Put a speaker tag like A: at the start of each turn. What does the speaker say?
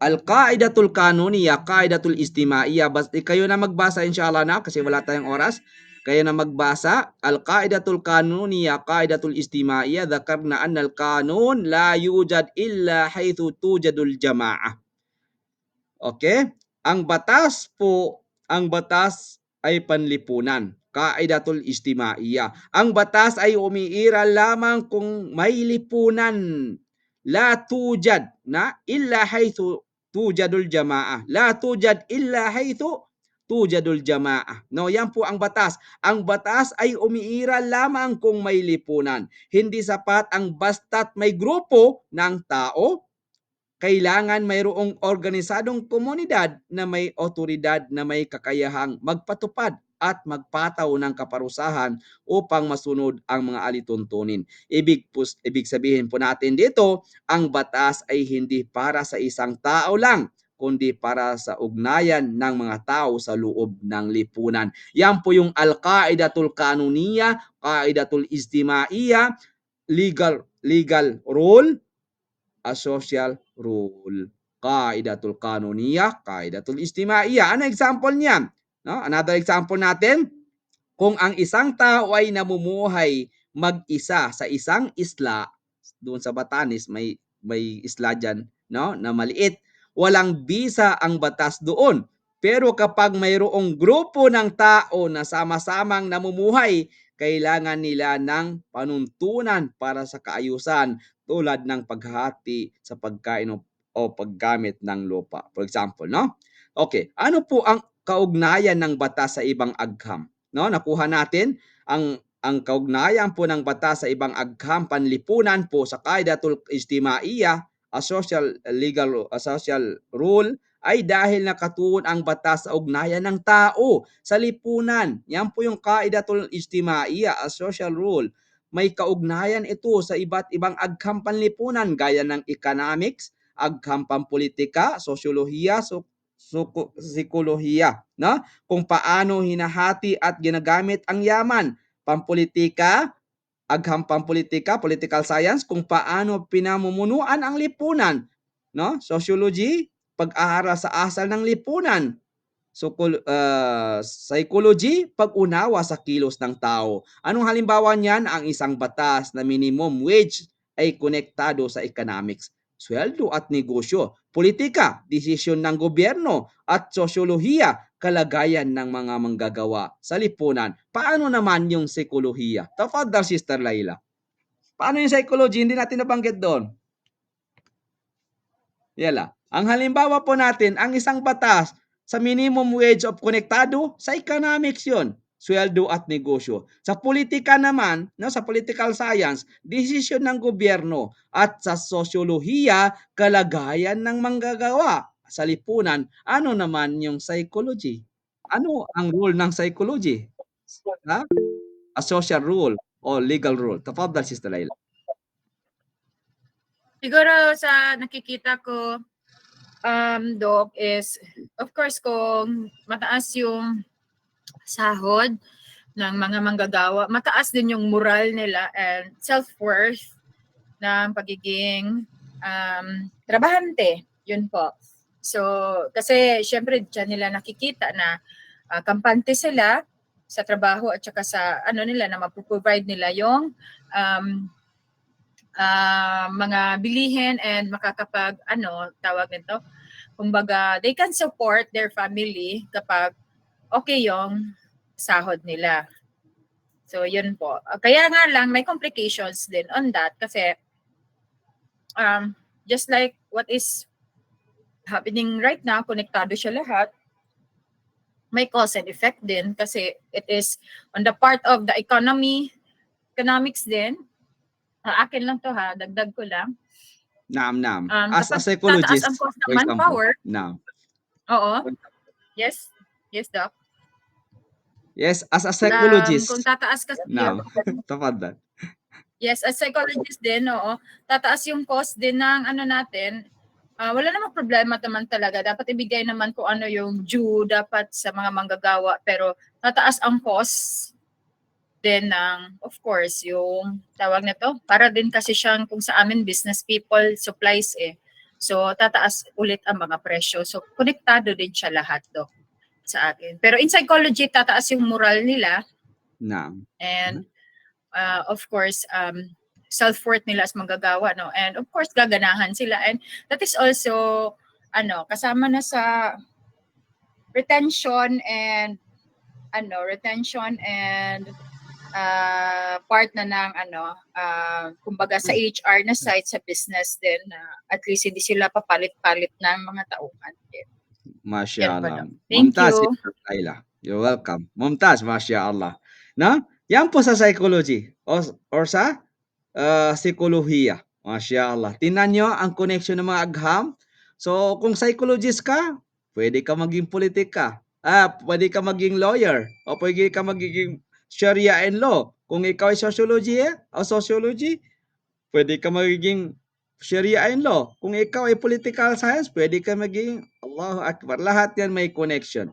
A: Al-Qaidatul Kanuniya, Qaidatul Istimaiya. Kayo na magbasa inshallah na kasi wala tayong oras. Kayo na magbasa. Al-Qaidatul Kanuniya, Qaidatul Istimaiya. Dhakarna anna al-kanun la yujad illa haythu tujadul jama'ah. Okay? Ang batas po, ang batas ay panlipunan. Kaidatul istimaiya. Ang batas ay umiiral lamang kung may lipunan. La tujad na illa haythu tujadul jamaah. La tujad illa haythu tujadul jamaah. No, yan po ang batas. Ang batas ay umiiral lamang kung may lipunan. Hindi sapat ang basta't may grupo ng tao. Kailangan mayroong organisadong komunidad na may otoridad na may kakayahang magpatupad at magpataw ng kaparusahan upang masunod ang mga alituntunin. Ibig sabihin po natin dito, ang batas ay hindi para sa isang tao lang, kundi para sa ugnayan ng mga tao sa loob ng lipunan. Yan po yung Al-Qaidatul Kanuniya, Qaidatul Istimaiya, legal rule, a social rule. Kaidatul kanuniya, kaidatul istimaiya. Ano example niyan? No? Another example natin, kung ang isang tao ay namumuhay mag-isa sa isang isla, doon sa Batanes may isla diyan, no, na maliit. Walang bisa ang batas doon. Pero kapag mayroong grupo ng tao na sama-samang namumuhay, kailangan nila ng panuntunan para sa kaayusan tulad ng paghahati sa pagkain o paggamit ng lupa. For example, no? Okay, ano po ang kaugnayan ng batas sa ibang agham? No, nakuha natin ang kaugnayan po ng batas sa ibang agham panlipunan po sa Qaidatul Istimaiya, a social rule, ay dahil nakatuon ang batas sa ugnayan ng tao sa lipunan. Yan po yung Qaidatul Istimaiya, a social rule. May kaugnayan ito sa iba't ibang agham panlipunan gaya ng economics, agham pampolitika, sosyolohiya, psikolohiya, no? Kung paano hinahati at ginagamit ang yaman, pampolitika, agham pampolitika, political science, kung paano pinamumunuan ang lipunan, no? Sociology, pag-aaral sa asal ng lipunan. Psychology, pag-unawa sa kilos ng tao. Anong halimbawa niyan? Ang isang batas na minimum wage ay konektado sa economics, sweldo at negosyo. Politika, desisyon ng gobyerno. At sosyolohiya, kalagayan ng mga manggagawa sa lipunan. Paano naman yung psikolohiya? Tafadhal, Sister Laila. Paano yung psychology? Hindi natin nabanggit doon. Yala. Ang halimbawa po natin, ang isang batas sa minimum wage of konektado sa economics yon, sweldo at negosyo. Sa politika naman, no, sa political science, desisyon ng gobyerno. At sa sosyolohiya, kalagayan ng manggagawa sa lipunan. Ano naman yung psychology? Ano ang rule ng psychology? Ha? A social rule o legal rule. Tafadhal, Sister Laila.
B: Siguro sa nakikita ko, Doc, is of course kung mataas yung sahod ng mga manggagawa, mataas din yung moral nila and self-worth ng pagiging trabahante. Yun po. So, kasi syempre dyan nila nakikita na kampante sila sa trabaho at saka sa ano nila na mapoprovide nila yung mga bilihin and makakapag tawag nito, kumbaga they can support their family kapag okay yung sahod nila. So yun po. Kaya nga lang may complications din on that kasi just like what is happening right now, konektado siya lahat, may cause and effect din kasi it is on the part of the economics din. Akin lang to ha, dagdag ko lang.
A: Naam. As a psychologist,
B: tataas ang cost ng manpower.
A: Naam.
B: Oo. Yes, Doc.
A: Yes, as a psychologist.
B: Kung tataas kasi
A: Naam. Tafadhal.
B: Yes, as psychologist din, oo. Tataas yung cost din ng natin. Wala namang problema naman talaga. Dapat ibigay naman kung ano yung due dapat sa mga manggagawa. Pero tataas ang cost din ng, of course, yung tawag na to. Para din kasi siyang kung sa amin business people, supplies eh. So, tataas ulit ang mga presyo. So, konektado din siya lahat, Dok, sa atin. Pero in psychology, tataas yung moral nila
A: Naam.
B: and of course, self-worth nila as manggagawa, no? And of course, gaganahan sila. And that is also, kasama na sa retention and part na ng kumbaga sa HR na side sa business din na at least hindi sila papalit-palit ng mga tauhan din. Yan po,
A: Mashallah.
B: Dok. Thank
A: Mumtaz,
B: you.
A: Laila. You're welcome. Mumtaz, mashallah. No? Yan po sa psychology or sa psikolohiya. Mashallah. Tingnan nyo ang connection ng mga agham. So, kung psychologist ka, pwede ka maging politika. Pwede ka maging lawyer o pwede ka magiging Sharia and law. Kung ikaw ay sociology, pwede ka magiging Sharia and law. Kung ikaw ay political science, pwede ka maging Allahu Akbar. Lahat yan may connection.